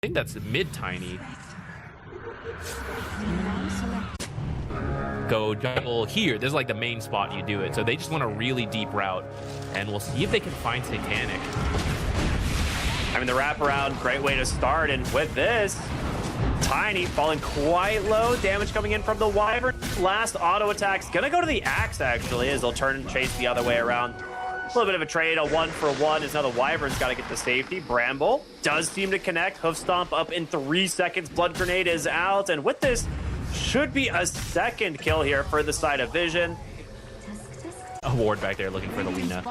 think that's mid-tiny. Go jungle here. This is like the main spot you do it. So they just want a really deep route. And we'll see if they can find Satanic. I mean, the wraparound, great way to start. And with this, Tiny falling quite low. Damage coming in from the Wyvern. Last auto attack's gonna go to the Axe, actually, as they'll turn and chase the other way around. A little bit of a trade, a 1-for-1, as now the Wyvern's got to get to safety. Bramble does seem to connect. Hoof Stomp up in 3 seconds. Blood Grenade is out. And with this, should be a second kill here for the side of Vision. A ward back there looking for the Lina.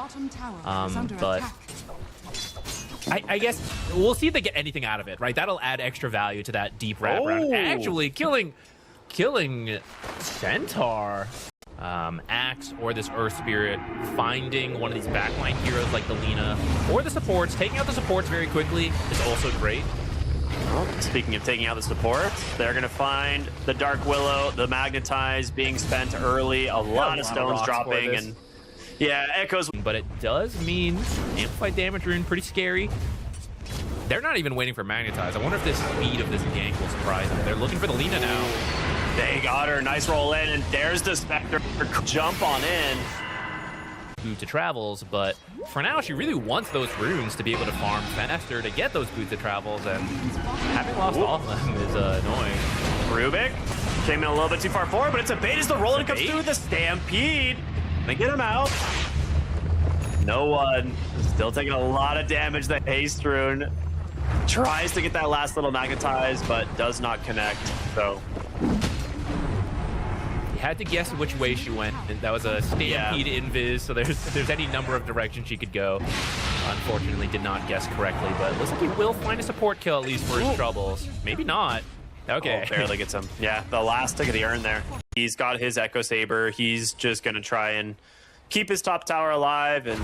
But I guess we'll see if they get anything out of it, right? That'll add extra value to that deep wraparound. Actually, killing Centaur. Axe or this Earth Spirit, finding one of these backline heroes like the Lina or the supports. Taking out the supports very quickly is also great. Well, speaking of taking out the supports, they're going to find the Dark Willow, the Magnetize being spent early, a lot of stones dropping, and yeah, Echoes. But it does mean Amplified Damage Rune, pretty scary. They're not even waiting for Magnetize. I wonder if this speed of this gank will surprise them. They're looking for the Lina now. They got her. Nice roll in, and there's the Spectre. Jump on in. Boot to travels, but for now, she really wants those runes to be able to farm faster to get those boots to travels, and having lost all of them is annoying. Rubik came in a little bit too far forward, but it's a bait as the roll in comes through the Stampede. They get him out. No one. Still taking a lot of damage. The Haste Rune tries to get that last little Magnetize, but does not connect. So had to guess which way she went, and that was a Stampede invis, so there's any number of directions she could go. Unfortunately, did not guess correctly, but looks like he will find a support kill at least for his troubles. Maybe not. Okay. Oh, barely gets him. Yeah, the last tick of the urn there. He's got his Echo Saber. He's just going to try and keep his top tower alive and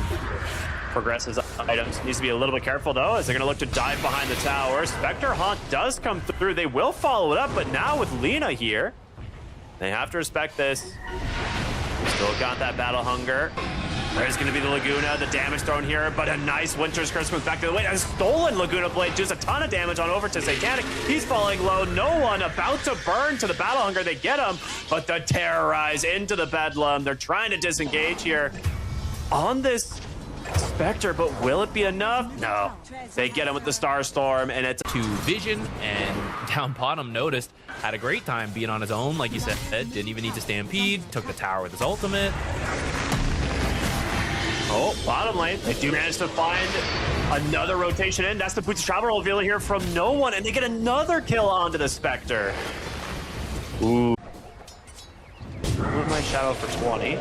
progress his items. Needs to be a little bit careful, though, as they're going to look to dive behind the tower. Spectre Haunt does come through. They will follow it up, but now with Lina here, they have to respect this. Still got that battle hunger. There's going to be the Laguna, the damage thrown here, but a nice Winter's Curse comes back to the way. A stolen Laguna Blade does a ton of damage on over to Satanic. He's falling low. No one about to burn to the battle hunger. They get him, but the Terrorize into the Bedlam. They're trying to disengage here on this Spectre, but will it be enough? No. They get him with the Starstorm, and it's to Vision, and down bottom noticed, had a great time being on his own, like you said, didn't even need to Stampede, took the tower with his ultimate. Oh, bottom lane, they do manage to find another rotation in. That's the Boots of Travel reveal here from no one, and they get another kill onto the Spectre. Ooh. My Shadow for 20,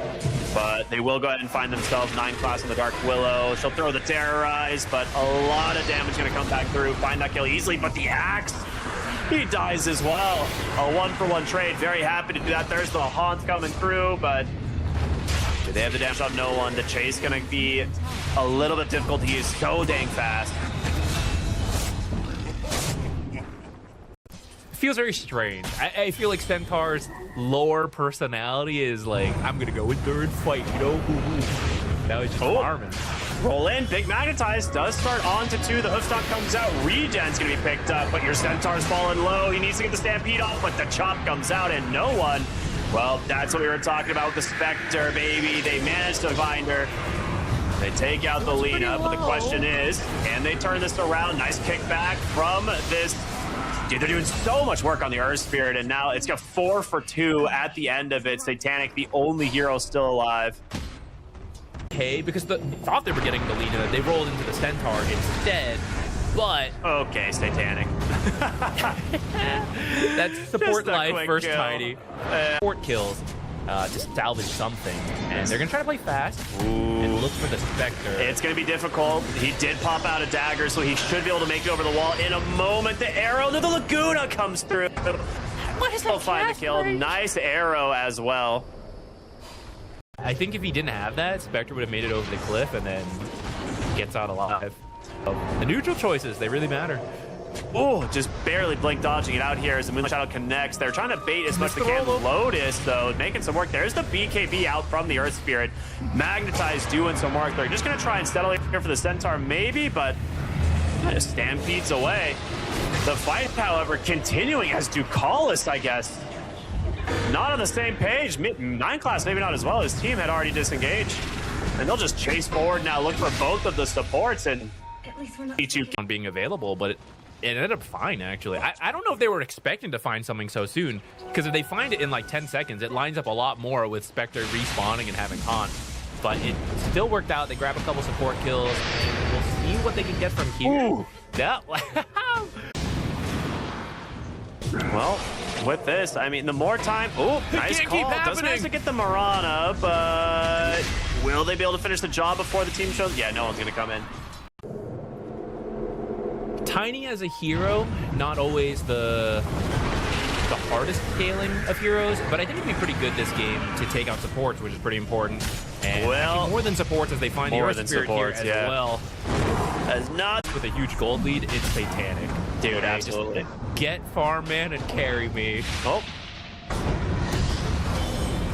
but they will go ahead and find themselves 9 class on the Dark Willow. She'll throw the Terrorize, but a lot of damage going to come back through. Find that kill easily, but the Axe, he dies as well. A 1-for-1 trade. Very happy to do that. There's the Haunt coming through, but do they have the damage on no one? The chase going to be a little bit difficult. He is so dang fast. Feels very strange. I feel like Centaur's lore personality is like, I'm gonna go in there and fight, you know? Now he's just farming. Roll in, big Magnetize does start on to 2. The Hoof Stomp comes out. Regen's gonna be picked up, but your Centaur's falling low. He needs to get the Stampede off, but the Chop comes out and no one. Well, that's what we were talking about with the Spectre, baby. They managed to find her. They take out the Lina, but the question is, can they turn this around? Nice kickback from this. Dude, they're doing so much work on the Earth Spirit, and now it's got 4 for 2 at the end of it. Satanic, the only hero still alive. Okay, because they thought they were getting the Lina. They rolled into the Centaur instead, but... Okay, Satanic. That's support life first Tiny. Support kills. Just salvage something, and they're gonna try to play fast and look for the Spectre. It's gonna be difficult. He did pop out a dagger, so he should be able to make it over the wall in a moment. The arrow to the Laguna comes through. What is that? He'll find the kill. Nice arrow as well. I think if he didn't have that, Spectre would have made it over the cliff and then gets out alive. The neutral choices, they really matter. Oh, just barely blink dodging it out here as the Moonlight Shadow connects. They're trying to bait as much as they can. Lotus, though, making some work. There's the BKB out from the Earth Spirit. Magnetize doing some work. They're just going to try and settle here for the Centaur, maybe, but kind of stampedes away. The fight, however, continuing as ZQuixotix, I guess, not on the same page. 9 class, maybe not as well. His team had already disengaged. And they'll just chase forward now, look for both of the supports, and on being available, but it ended up fine, actually. I don't know if they were expecting to find something so soon, because if they find it in like 10 seconds, it lines up a lot more with Spectre respawning and having haunt. But it still worked out. They grab a couple support kills, and we'll see what they can get from here. Ooh. Yeah. Well, with this, I mean, the more time... Oh, nice call. Doesn't have to get the Mirana, but will they be able to finish the job before the team shows? Yeah, no one's going to come in. Tiny as a hero, not always the hardest scaling of heroes, but I think it'd be pretty good this game to take out supports, which is pretty important. And well, more than supports, as they find the Earth Spirit here as well. As not with a huge gold lead, it's satanic. Dude, absolutely. Just get farm man and carry me. Oh.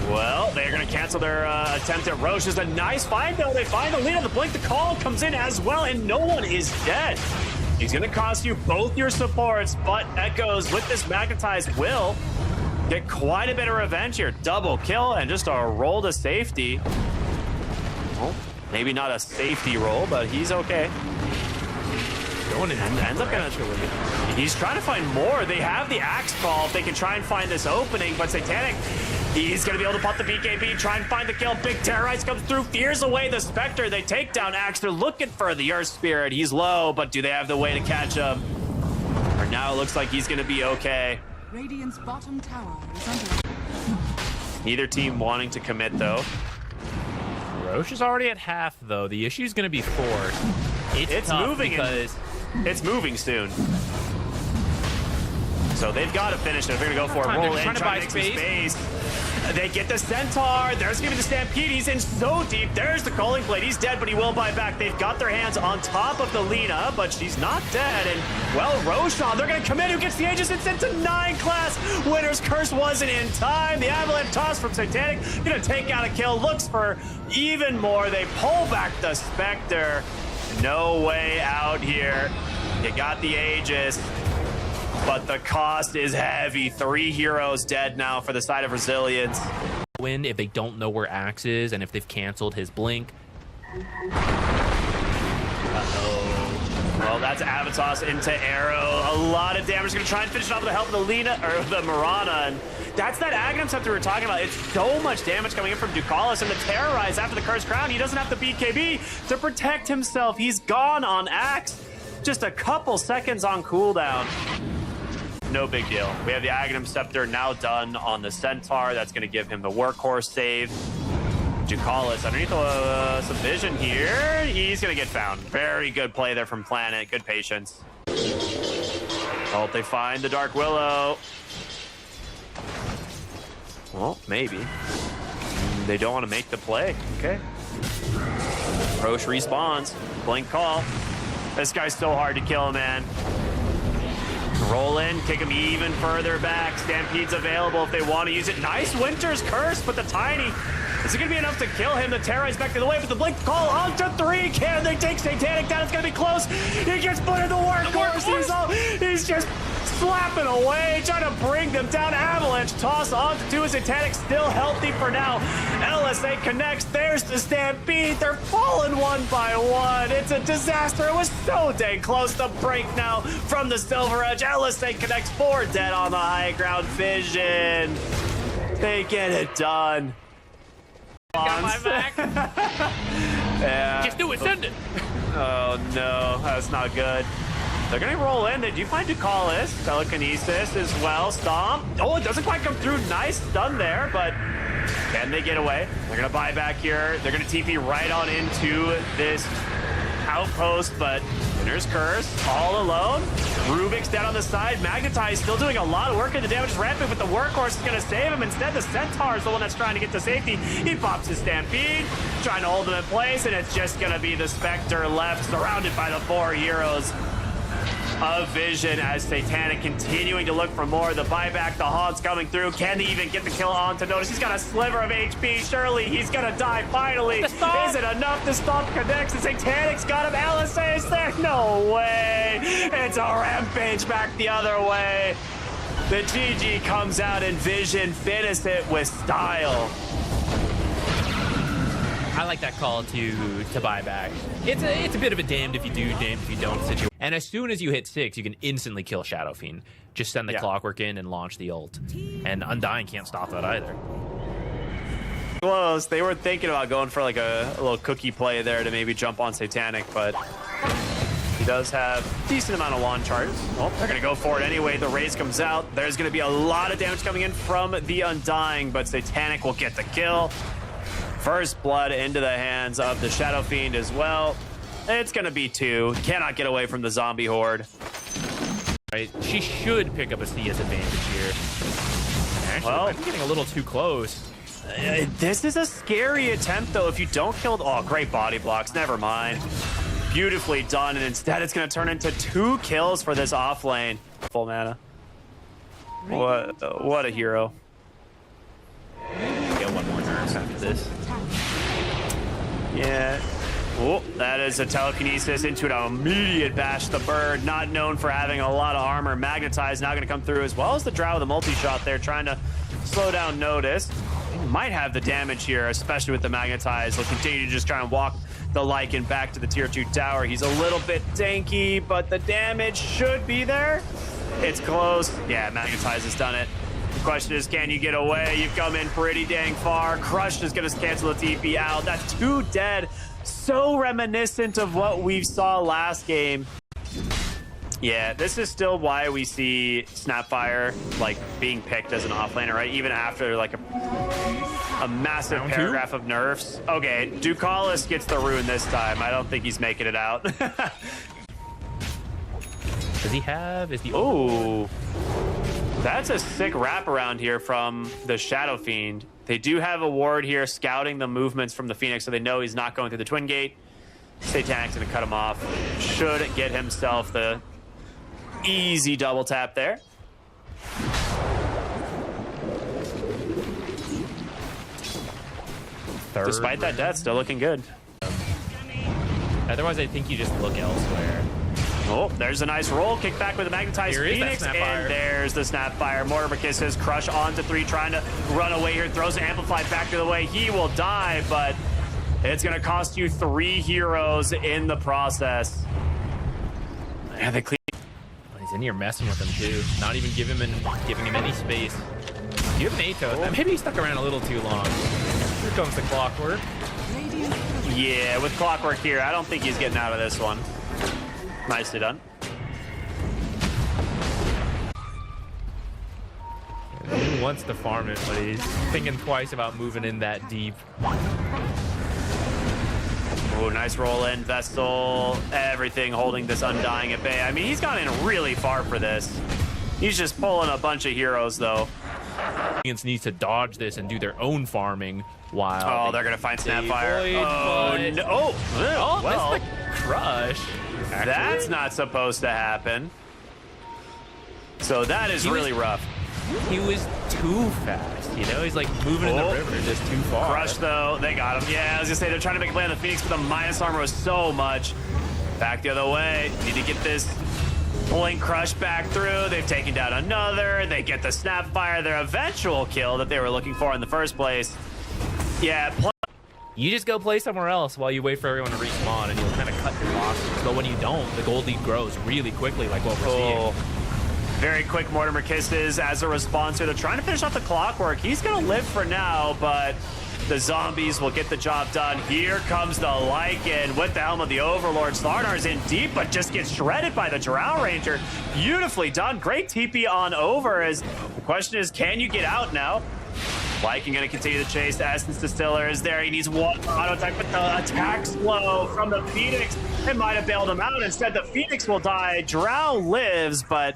Well, they're going to cancel their attempt at Roche. It's a nice find, though. They find the lead on the blink. The call comes in as well, and no one is dead. He's going to cost you both your supports, but Echoes with this magnetized will get quite a bit of revenge here. Double kill and just a roll to safety. Well, maybe not a safety roll, but he's okay. Going in and ends up gonna. He's trying to find more. They have the axe call. If they can try and find this opening, but Satanic, he's gonna be able to pop the BKB, try and find the kill. Big Terrorize comes through, fears away the Spectre. They take down Axe. They're looking for the Earth Spirit. He's low, but do they have the way to catch him? For now, it looks like he's gonna be okay. Radiant's bottom tower is under. Neither team wanting to commit though. Roche is already at half though. The issue is gonna be 4. It's moving because. It's moving soon. So they've got to finish it. They're going to go for it. Roll in, try to buy space. They get the Centaur. There's going to be the Stampede. He's in so deep. There's the Calling Blade. He's dead, but he will buy back. They've got their hands on top of the Lina, but she's not dead. And, well, Roshan, they're going to come in. Who gets the Aegis? It's into 9 class. Winner's Curse wasn't in time. The Avalanche toss from Satanic. Going to take out a kill. Looks for even more. They pull back the Spectre. No way out here. You got the Aegis, but the cost is heavy. 3 heroes dead now for the side of Resilience. Win if they don't know where Axe is and if they've canceled his blink. Well, that's Avatos into Arrow. A lot of damage. Going to try and finish it off with the help of the Lina, or the Mirana. And that's that Aghanim stuff we were talking about. It's so much damage coming in from ZQuixotix, and the Terrorize after the Cursed Crown. He doesn't have the BKB to protect himself. He's gone on Axe. Just a couple seconds on cooldown. No big deal. We have the Aghanim Scepter now done on the Centaur. That's going to give him the Workhorse save. ZQuixotix underneath some vision here. He's going to get found. Very good play there from Planet. Good patience. Oh, they find the Dark Willow. Well, maybe. They don't want to make the play. Okay. Roche respawns. Blink call. This guy's so hard to kill, man. Roll in, kick him even further back. Stampede's available if they want to use it. Nice Winter's Curse, but the Tiny, is it going to be enough to kill him? The Terrorize back to the way, but the Blink call onto 3. Can they take Satanic down? It's going to be close. He gets put in the Workhorse. He's just slapping away, trying to bring them down. Avalanche toss onto 2. Satanic still healthy for now. LSA connects. There's the Stampede. They're falling one by one. It's a disaster. It was so dang close. The break now from the Silver Edge. LSA connects. 4 dead on the high ground. Vision. They get it done. Got my back. Yeah. Just do it. Send it. Oh no, that's not good. They're going to roll in. Did you find ZQuixotix? Telekinesis as well. Stomp. Oh, it doesn't quite come through. Nice stun there, but can they get away? They're going to buy back here. They're going to TP right on into this outpost, but Winter's Curse all alone. Rubik's down on the side. Magnetize still doing a lot of work, and the damage is rampant, but the Workhorse is going to save him. Instead, the Centaur is the one that's trying to get to safety. He pops his Stampede, trying to hold him in place, and it's just going to be the Spectre left, surrounded by the 4 heroes. of vision as Satanic continuing to look for more. The buyback, the Hogs coming through. Can he even get the kill on to notice? He's got a sliver of HP. Surely he's gonna die finally. Is it enough to stop Connects? The Satanic's got him. LSA is there. No way. It's a rampage back the other way. The GG comes out and Vision finished it with style. I like that call to buy back. It's a bit of a damned if you do, damned if you don't situation. And as soon as you hit 6, you can instantly kill Shadow Fiend. Just send the Clockwork in and launch the ult. And Undying can't stop that either. Close. They were thinking about going for like a little cookie play there to maybe jump on Satanic, but he does have a decent amount of launch charges. Well, they're going to go for it anyway. The raise comes out. There's going to be a lot of damage coming in from the Undying, but Satanic will get the kill. First blood into the hands of the Shadow Fiend as well. It's going to be 2. Cannot get away from the zombie horde. Right, she should pick up a CS advantage here. Actually, I'm getting a little too close. This is a scary attempt, though. If you don't kill... Oh, great body blocks. Never mind. Beautifully done, and instead it's going to turn into 2 kills for this off lane. Full mana. What a hero. Get one more nurse after this. Yeah. Oh, that is a telekinesis into an immediate bash the bird. Not known for having a lot of armor. Magnetize now going to come through, as well as the Drow with a multi-shot there, trying to slow down Notice. He might have the damage here, especially with the Magnetize. He'll continue to just try and walk the Lycan back to the tier 2 tower. He's a little bit tanky, but the damage should be there. It's close. Yeah, Magnetize has done it. The question is, can you get away? You've come in pretty dang far. Crush is going to cancel the TP out. That's 2 dead. So reminiscent of what we saw last game. Yeah, this is still why we see Snapfire like being picked as an offlaner, right? Even after like a massive paragraph of nerfs. Okay, Ducalis gets the rune this time. I don't think he's making it out. Does he have? Is he? Oh, that's a sick wraparound here from the Shadow Fiend. They do have a ward here scouting the movements from the Phoenix, so they know he's not going through the Twin Gate. Satanic's gonna cut him off. Should get himself the easy double tap there. Despite that death, still looking good. Otherwise, I think you just look elsewhere. Oh, there's a nice roll. Kick back with the Magnetized Phoenix, and there's the Snapfire. Mortimer kisses, Crush onto 3, trying to run away here. Throws Amplified back to the way. He will die, but it's going to cost you 3 heroes in the process. Yeah, they clean. He's in here messing with him too. Not even giving him any space. You have an Atos. Maybe he stuck around a little too long. Here comes the Clockwork. Yeah, with Clockwork here, I don't think he's getting out of this one. Nicely done. He wants to farm it, but he's thinking twice about moving in that deep. Oh, nice roll in, Vestal. Everything holding this Undying at bay. I mean, he's gone in really far for this. He's just pulling a bunch of heroes, though. Audience needs to dodge this and do their own farming while they're going to find Snapfire. Oh, well, that's the Crush. Actually, that's not supposed to happen. So that is really rough. He was too fast, you know? He's like moving in the river just too far. Crush, though. They got him. Yeah, I was going to say, they're trying to make a play on the Phoenix, but the minus armor was so much. Back the other way. Need to get this Blink Crush back through. They've taken down another. They get the Snapfire, their eventual kill that they were looking for in the first place. Yeah, you just go play somewhere else while you wait for everyone to respawn, and you'll kind of cut your losses. But when you don't, the gold lead grows really quickly, like what we're seeing. Very quick Mortimer kisses as a response here. They're trying to finish off the Clockwork. He's going to live for now, but the zombies will get the job done. Here comes the Lycan with the helm of the Overlord. Slarnar's in deep, but just gets shredded by the Drow Ranger. Beautifully done. Great TP on over. As the question is, can you get out now? Lycan going to continue the chase. Essence Distiller is there. He needs one auto attack, but the attack slow from the Phoenix. It might have bailed him out. Instead, the Phoenix will die. Drow lives, but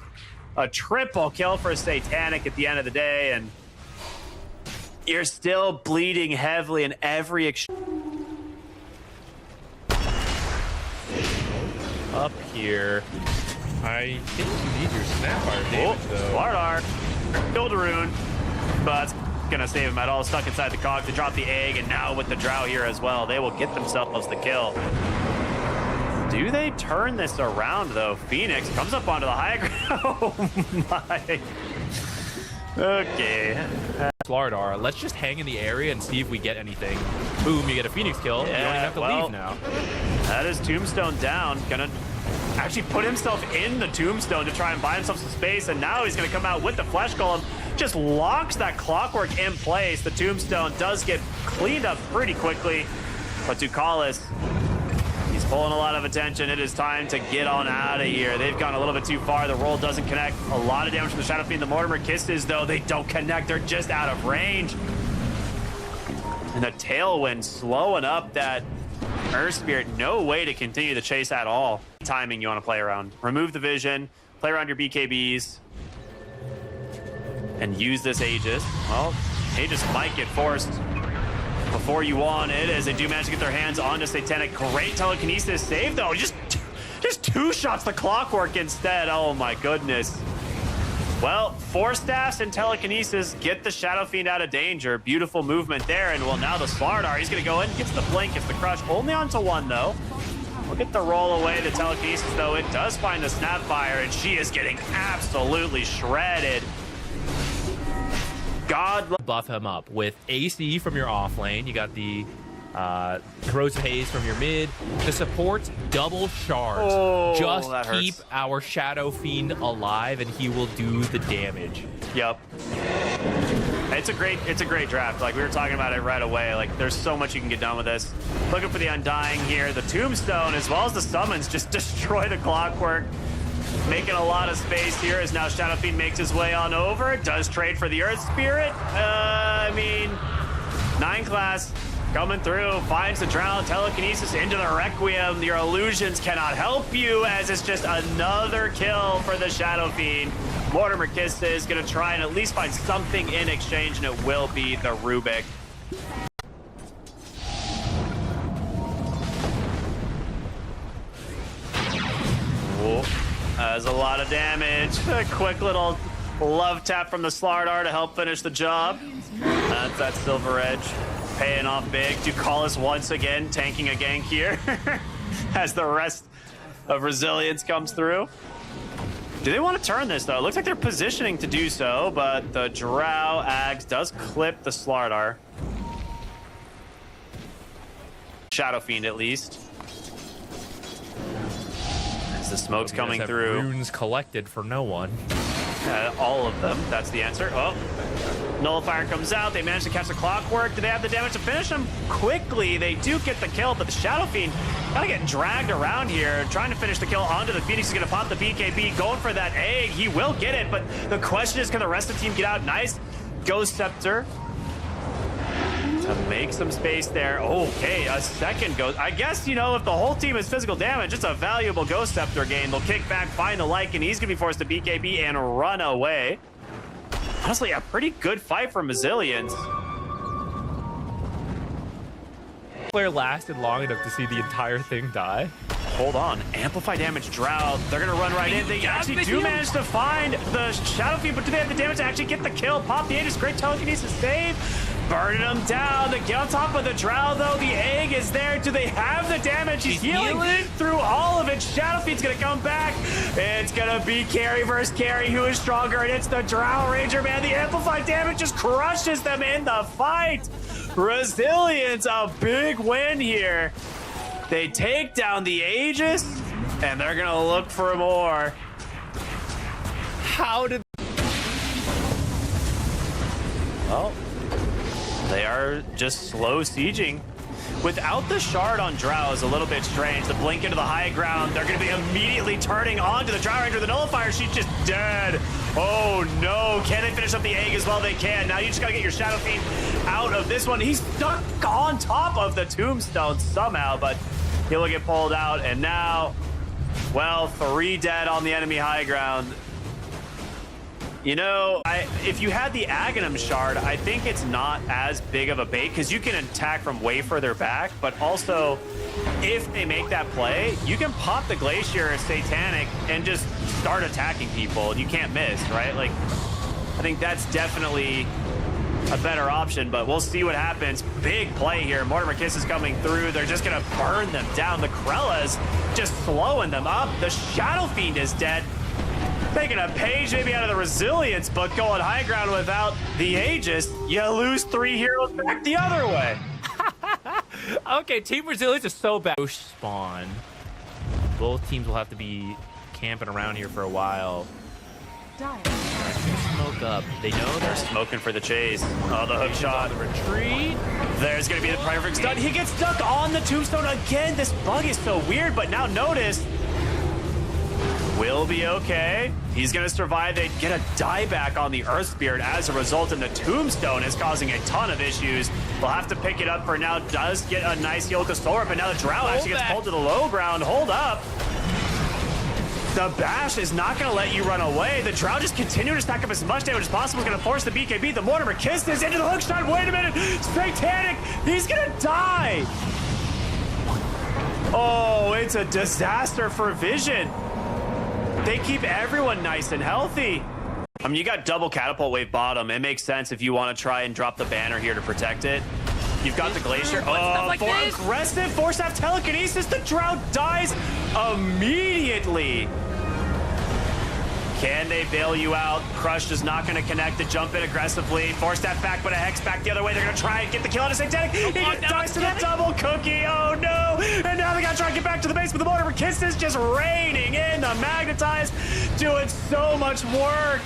a triple kill for Satanic at the end of the day, and you're still bleeding heavily in every Up here. I think you need your Snapfire damage, though. Slardar killed a rune, but it's gonna save him at all. Stuck inside the cog to drop the egg, and now with the Drow here as well, they will get themselves the kill. Do they turn this around, though? Phoenix comes up onto the high ground. Oh, my. Okay. Slardar, let's just hang in the area and see if we get anything. Boom, you get a Phoenix kill. You don't even have to leave now. That is Tombstone down. Gonna actually put himself in the Tombstone to try and buy himself some space, and now he's gonna come out with the Flesh Golem. Just locks that Clockwork in place. The Tombstone does get cleaned up pretty quickly, but Ducalis, he's pulling a lot of attention. It is time to get on out of here. They've gone a little bit too far. The roll doesn't connect. A lot of damage from the Shadow Fiend. The Mortimer Kisses, though, they don't connect. They're just out of range. And the Tailwind slowing up that Earth Spirit. No way to continue the chase at all. Timing you want to play around. Remove the vision. Play around your BKBs. And use this Aegis. Well, Aegis might get forced before you want it, as they do manage to get their hands onto Satanic. Great telekinesis save, though. Just two shots the Clockwork instead. Oh my goodness. Well, Force Staffs and telekinesis get the Shadow Fiend out of danger. Beautiful movement there, and well, now the Slardar, he's gonna go in, gets the blink, gets the crush, only onto one though. Look at the roll away, the telekinesis though. It does find the Snapfire, and she is getting absolutely shredded. God buff him up with AC from your off lane. You got the Corrosive Haze from your mid. The support double shards. Oh, just that keep hurts. our Shadow Fiend alive, and he will do the damage. Yep. It's a great draft. Like, we were talking about it right away. Like, there's so much you can get done with this. Looking for the Undying here. The Tombstone, as well as the summons, just destroy the Clockwork. Making a lot of space here as now Shadow Fiend makes his way on over. Does trade for the Earth Spirit. I mean, 9 class coming through. Finds the Drow, telekinesis into the Requiem. Your illusions cannot help you, as it's just another kill for the Shadow Fiend. Mortimer Kiss is going to try and at least find something in exchange, and it will be the Rubik. Whoa. That's a lot of damage. A quick little love tap from the Slardar to help finish the job. That's that Silver Edge paying off big. Ducalis once again tanking a gank here as the rest of Resilience comes through. Do they want to turn this, though? It looks like they're positioning to do so, but the Drow Ags does clip the Slardar. Shadow Fiend, at least. As the smoke's coming through. Runes collected for no one. All of them. That's the answer. Oh, Nullifier comes out. They manage to catch the Clockwork. Do they have the damage to finish him? Quickly, they do get the kill, but the Shadow Fiend kind of getting dragged around here, trying to finish the kill onto the Phoenix. He's going to pop the BKB, going for that egg. He will get it, but the question is, can the rest of the team get out? Nice Ghost Scepter to make some space there. Okay, a second Ghost. I guess, you know, if the whole team is physical damage, it's a valuable Ghost Scepter game. They'll kick back, find the Lycan. He's going to be forced to BKB and run away. Honestly, a pretty good fight for Resilience. Player lasted long enough to see the entire thing die. Hold on. Amplify damage Drow. They're going to run right in. They actually do manage to find the Shadow Fiend, but do they have the damage to actually get the kill? Pop the Aegis. Great telekinesis save. Burning them down. They get on top of the Drow, though. The egg is there. Do they have the damage? He's healing through all of it. Shadow Fiend's going to come back. It's going to be Carry versus Carry. Who is stronger? And it's the Drow Ranger, man. The amplified damage just crushes them in the fight. Resilience, a big win here. They take down the Aegis, and they're going to look for more. How did... Well, they are just slow sieging. Without the shard on Drow is a little bit strange. The blink into the high ground. They're going to be immediately turning onto the Drow Ranger. The Nullifier, she's just dead. Oh no, can they finish up the egg as well? They can. Now you just got to get your Shadow Fiend out of this one. He's stuck on top of the Tombstone somehow, but he'll get pulled out. And now, well, 3 dead on the enemy high ground. You know, if you had the Aghanim Shard, I think it's not as big of a bait because you can attack from way further back, but also if they make that play, you can pop the Glacier Satanic and just start attacking people. You can't miss, right? Like, I think that's definitely a better option, but we'll see what happens. Big play here. Mortimer Kiss is coming through. They're just going to burn them down. The Krella's just slowing them up. The Shadow Fiend is dead. Taking a page maybe out of the Resilience book, going high ground without the Aegis. You lose 3 heroes back the other way. Okay, Team Resilience is so bad. Spawn. Both teams will have to be camping around here for a while. Smoke up. They know they're Smoking for the chase. Oh, the hook shot. the retreat. There's going to be the perfect stun. He gets stuck on the tombstone again. This bug is so weird, but now notice. Will be okay. He's going to survive. They get a dieback on the Earth Spirit as a result, and the tombstone is causing a ton of issues. We'll have to pick it up for now. Does get a nice heal with the Sora, but now the Drow actually gets pulled to the low ground. Hold up. The Bash is not going to let you run away. The Drow just continue to stack up as much damage as possible. Is going to force the BKB. The Mortimer Kiss is into the hook shot. Wait a minute. Satanic. He's going to die. Oh, it's a disaster for Vision. They keep everyone nice and healthy. I mean, you got double catapult wave bottom. It makes sense if you want to try and drop the banner here to protect it. You've got the Glacier. Oh, like for aggressive force staff telekinesis. The Drought dies immediately. Can they bail you out? Crush is not going to connect the jump in aggressively. Force that back, but a Hex back the other way. They're going to try and get the kill on a Satanic. He just dies to the double cookie. Oh, no. And now they got to try and get back to the base, but the Mortimer Kiss is just raining in. The Magnetize doing so much work.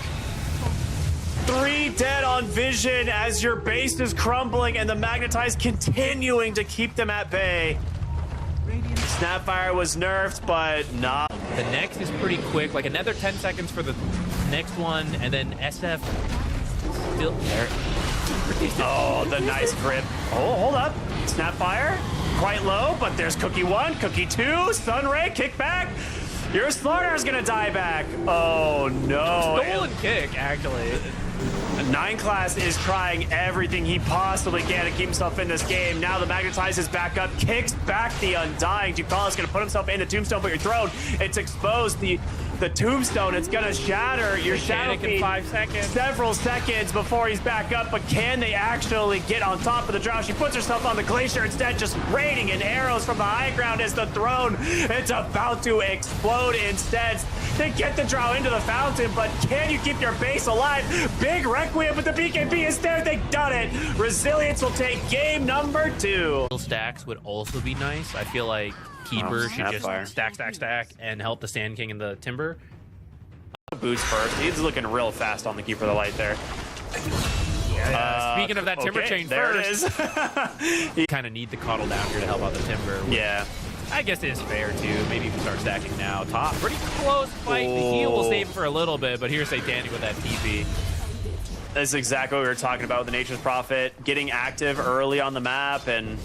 3 dead on Vision as your base is crumbling, and the Magnetize continuing to keep them at bay. Snapfire was nerfed, but not. The next is pretty quick, like another 10 seconds for the next one, and then SF still there. Oh, the nice grip. Oh, hold up. Snapfire, quite low, but there's Cookie 1, Cookie 2, Sunray, kick back. Your Slardar's gonna die back. Oh, no. Stolen kick, actually. 9 class is trying everything he possibly can to keep himself in this game. Now the Magnetizes back up, kicks back the Undying. Ducala's going to put himself in the Tombstone, but you're thrown. It's exposed. The Tombstone, it's going to shatter your Shadow Fiend in 5 seconds. Several seconds before he's back up, but can they actually get on top of the Drow? She puts herself on the Glacier instead, just raining in arrows from the high ground as the throne. It's about to explode instead. They get the Drow into the fountain, but can you keep your base alive? Big Requiem, but the BKB is there. They've done it. Resilience will take game number 2. Stacks would also be nice. I feel like Keeper should just Snapfire. stack, and help the Sand King and the Timber. Boots first. He's looking real fast on the Keeper of the Light there. Speaking of that Timber chain there first, it is. you kind of need the Coddle down here to help out the Timber. Yeah. I guess it is fair, too. Maybe you can start stacking now. Top, pretty close fight. The heal will save him for a little bit, but here's Satanic with that TP. That's exactly what we were talking about with the Nature's Prophet. Getting active early on the map and,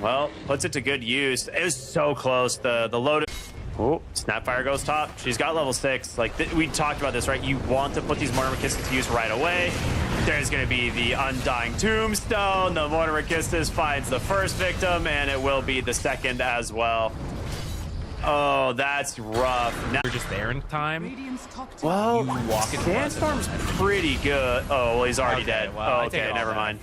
well, puts it to good use. It was so close. The load. Oh, Snapfire goes top. She's got level 6. Like, we talked about this, right? You want to put these Mortimer Kisses to use right away. There's going to be the Undying Tombstone. The Mortimer Kisses finds the first victim, and it will be the second as well. Oh, that's rough. Now You're just there in time. Radiant's top tower. well, You walk into Sandstorm's pretty good. Oh, well, he's already dead. well, I Oh, take it okay, all never back. mind.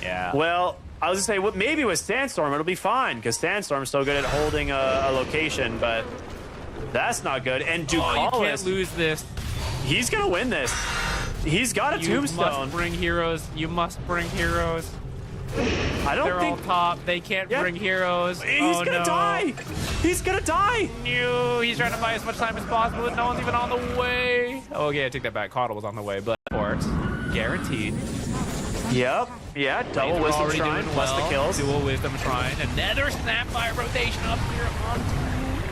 Yeah. Well, I was gonna say, maybe with Sandstorm, it'll be fine, because Sandstorm's so good at holding a location, but that's not good. And you can't Ducalis, lose this. he's gonna win this. He's got a You tombstone. must bring heroes. You must bring heroes. I don't They're all think top. They can't Yeah. bring heroes. he's Oh, gonna no. die. He's gonna die. No, he's trying to buy as much time as possible, and no one's even on the way. Oh, yeah, I take that back. Coddle was on the way, but ports guaranteed. Yep. Yeah. Double They're wisdom already shrine doing plus well. the kills. Dual wisdom shrine. Another Snapfire rotation up here on.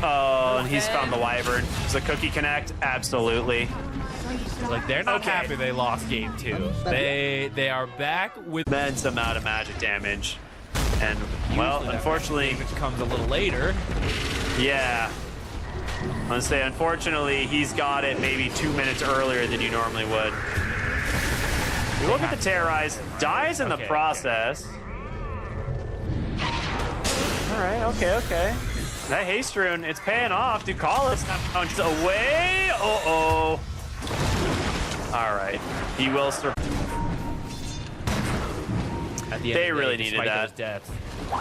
Oh, and he's found the Wyvern. Does the cookie connect? Absolutely. Like, they're not Okay. happy they lost game 2. They are back with. Immense amount of magic damage. And, well, Usually that unfortunately, damage comes a little later. yeah. I'm gonna say, unfortunately, he's got it maybe 2 minutes earlier than you normally would. You look at the Terrorize, dies in the Okay, process. All right, okay. That haste rune, it's paying off. Ducalis punches away. Uh-oh. All right. He will survive. At the end They of the really day, needed despite that. those deaths,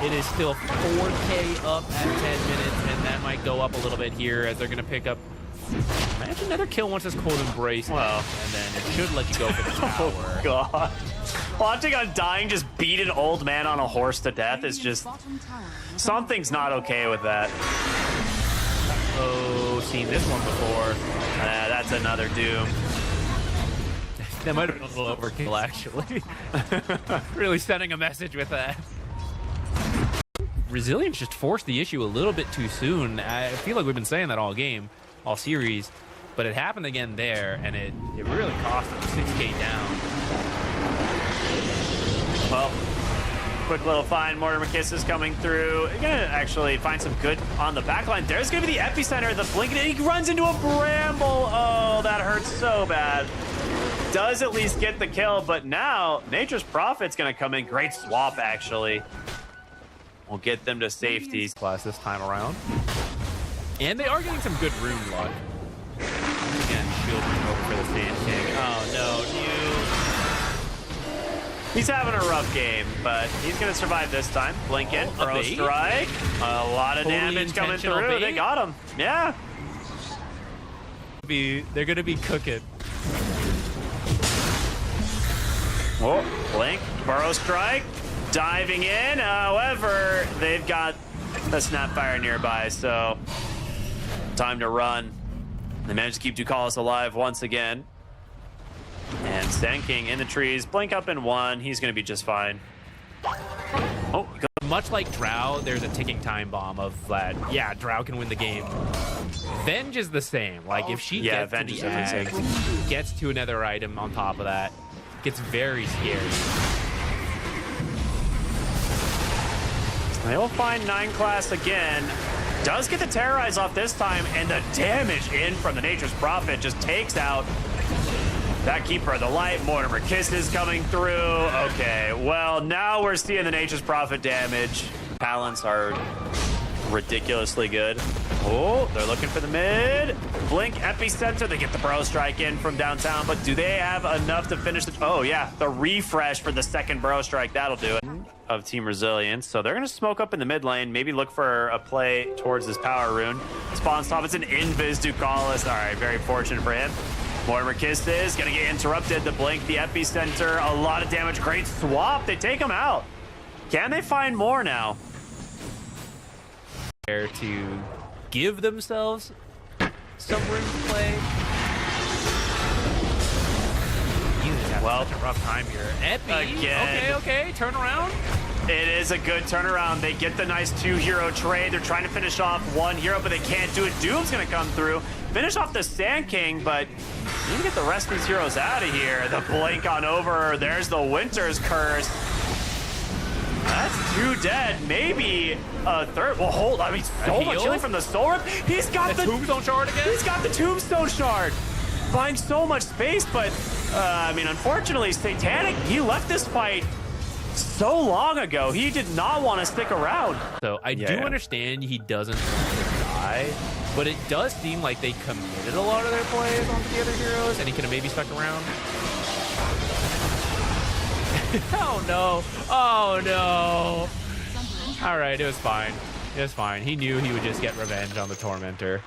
it is still 4K up at 10 minutes, and that might go up a little bit here as they're going to pick up. Imagine another kill once this cold embrace. Well. And then it should let you go for the tower. Oh, God. Watching Undying just beat an old man on a horse to death is just... Bottom tower is Something's not okay with that. Oh, seen this one before. That's another Doom. That might have been a little overkill, actually. Really sending a message with that. Resilience just forced the issue a little bit too soon. I feel like we've been saying that all game, all series, but it happened again there, and it really cost them 6K down. Well, quick little find. Mortimer Kiss is coming through. You're gonna actually find some good on the back line. There's gonna be the epicenter, the blink, and he runs into a bramble. Oh, that hurts so bad. Does at least get the kill, but now Nature's Prophet's gonna come in. Great swap, actually. We'll get them to safety. Class this time around. And they are getting some good rune luck. Again, shield rune over for the Sand King. Oh, no, He's having a rough game, but he's gonna survive this time. Blink in, Oh, a Burrow bait? Strike. A lot of Totally damage coming intentional through. bait? They got him. Yeah. They're gonna be cooking. Oh, blink, Burrow Strike, diving in. However, they've got a Snapfire nearby, so time to run. They managed to keep Ducalis alive once again. And Sand King in the trees, blink up in one. He's going to be just fine. Oh, Much like Drow, there's a ticking time bomb of that. Yeah, Drow can win the game. Venge is the same. Like, if she Yeah, gets Venge to is the everything. ag, gets to another item on top of that, gets very scary. they will find 9 class again. Does get the Terrorize off this time, and the damage in from the Nature's Prophet just takes out that Keeper of the Light. Mortimer Kiss is coming through. Okay, well, now we're seeing the Nature's Prophet damage. Talents are ridiculously good. Oh, they're looking for the mid. Blink, Epicenter. They get the Burrow Strike in from downtown, but do they have enough to finish the... Oh, yeah, the refresh for the second Burrow Strike. That'll do it. Of Team Resilience. So they're going to smoke up in the mid lane, maybe look for a play towards this power rune. Spawns top. It's an Invis Ducalis. All right, very fortunate for him. Mortimer Kiss is going to get interrupted. The blink, the epicenter, a lot of damage. Great swap. They take him out. Can they find more now? There to give themselves some room to play. Well, such a rough time here. Epi. Again. Okay, turn around. It is a good turnaround. They get the nice 2-hero trade. They're trying to finish off 1 hero, but they can't do it. Doom's going to come through, finish off the Sand King, but you need to get the rest of these heroes out of here. The blink on over. There's the Winter's Curse. That's 2 dead. Maybe a third. Well, hold on. I mean, so much healing from the Soul Rip. He's got the Tombstone Shard again? He's got the Tombstone Shard. Buying so much space, but I mean, unfortunately, Satanic, he left this fight so long ago. He did not want to stick around. So I do understand he doesn't want to die, but it does seem like they committed a lot of their plays onto the other heroes, and he could have maybe stuck around. Oh no! Oh no! All right, it was fine. It was fine. He knew he would just get revenge on the Tormentor.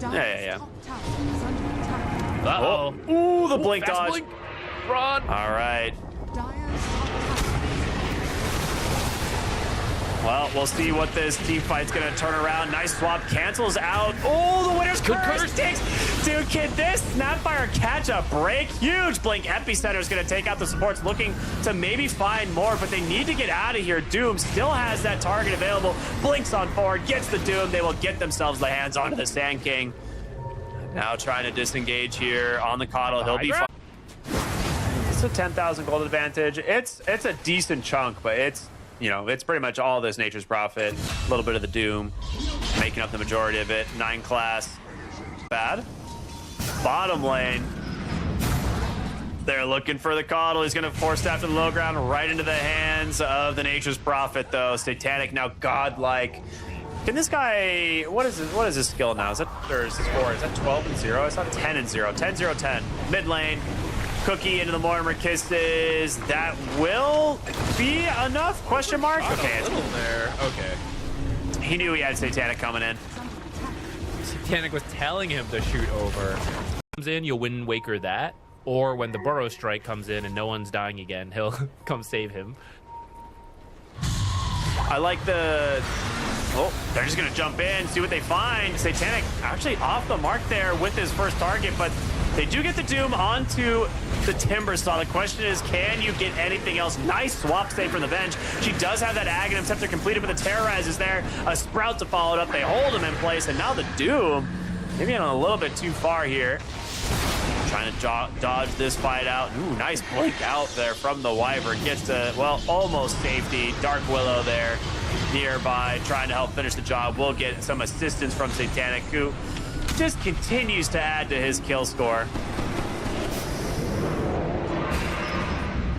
Yeah. top tower is under attack. Uh-oh. Ooh, the blink Fast dodge. blink. Run. All right. Dire's top tower. Well, we'll see what this team fight's going to turn around. Nice swap. Cancels out. Oh, the Winter's Good Curse curse. takes. Dude, can this Snapfire catch a break? Huge blink. Epicenter is going to take out the supports, looking to maybe find more, but they need to get out of here. Doom still has that target available. Blinks on forward, gets the Doom. They will get themselves the hands onto the Sand King. Now trying to disengage here on the Coddle. He'll be fine. It's a 10,000 gold advantage. It's a decent chunk, but it's, you know, it's pretty much all this Nature's Prophet, a little bit of the Doom, making up the majority of it. 9 class, bad. Bottom lane, they're looking for the Coddle. He's going to force staff to the low ground, right into the hands of the Nature's Prophet, though. Satanic now godlike. Can this guy, what is his skill now? Is that, or is his score? Is that 12 and 0? It's not 10 and 0. 10, 0, 10. Mid lane. Cookie into the Mortimer kisses. That will be enough? Question mark? Okay. A little there. Okay. He knew he had Satanic coming in. Satanic was telling him to shoot over. Comes in, you'll win Waker that. Or when the Burrow Strike comes in and no one's dying again, he'll come save him. I like the... Oh, they're just going to jump in, see what they find. Satanic actually off the mark there with his first target, but they do get the Doom onto the Timber Saw. The question is, can you get anything else? Nice swap save from the bench. She does have that Aghanim Scepter completed, but the Terrorize is there. A Sprout to follow it up. They hold him in place, and now the Doom, maybe a little bit too far here. Trying to dodge this fight out. Ooh, nice blink out there from the Wyvern. Gets to, well, almost safety. Dark Willow there nearby, trying to help finish the job. We'll get some assistance from Satanic, who just continues to add to his kill score.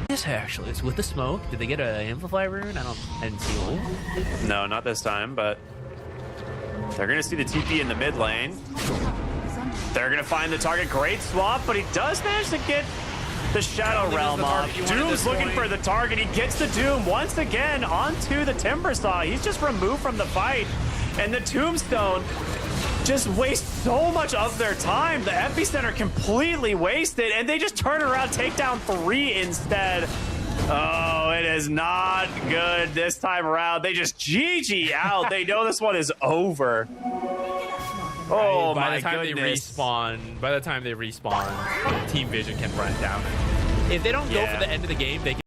This actually is with the smoke. Did they get an Amplify rune? I didn't see one. No, not this time, but they're going to see the TP in the mid lane. They're going to find the target. Great swap, but he does manage to get the Shadow Realm off. Doom's looking for the target. He gets the Doom once again onto the Timber Saw. He's just removed from the fight. And the Tombstone just wastes so much of their time. The Epicenter completely wasted, and they just turn around, take down 3 instead. Oh, it is not good this time around. They just GG out. They know this one is over. Oh, by my the time goodness. by the time they respawn, Team Vision can run it down. If they don't go for the end of the game, they can